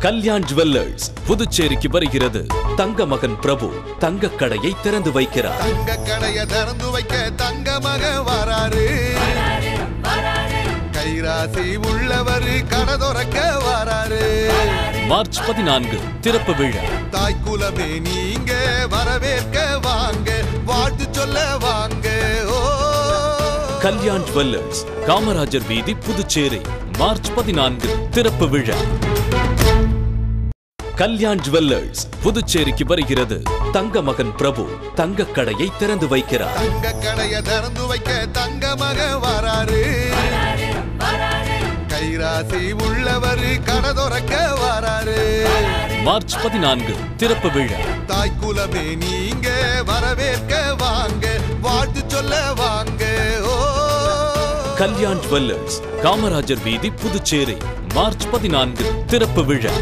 Kalyan jewellers புதுச்சேரிக்கு வருகிறது. தங்க மகன் பிரபு தங்க கடையை திறந்து வைக்கிறார். தங்க கடையை திறந்து வைக்க தங்க மகன் வராரு. கைராசி உள்ளவர் கடை திறக்க வராரு. மார்ச் 14 திறப்பு விழா. தாய்க்குலமே நீங்க வரவேற்க வாங்க, வாழ்த்து சொல்ல வாங்க. கல்யாண் ஜுவல்லர்ஸ், காமராஜர் வீதி, புதுச்சேரி. மார்ச் 14 திறப்பு விழா. கல்யாண் ஜுவல்லர்ஸ் புதுச்சேரிக்கு வருகிறது. தங்க மகன் பிரபு தங்க கடையை திறந்து வைக்கிறார். தங்க கடையை திறந்து வைக்க தங்க மகன் வராரு. கைராசி உள்ளவர் கடை திறக்க வராரு. மார்ச் 14 திறப்பு விழா. தாய்க்குலமே நீங்க வரவேற்க வாங்க, வாழ்த்து சொல்ல வாங்க. கல்யாண் ஜுவல்லர்ஸ், காமராஜர் வீதி, புதுச்சேரி. மார்ச் 14 திறப்பு விழா.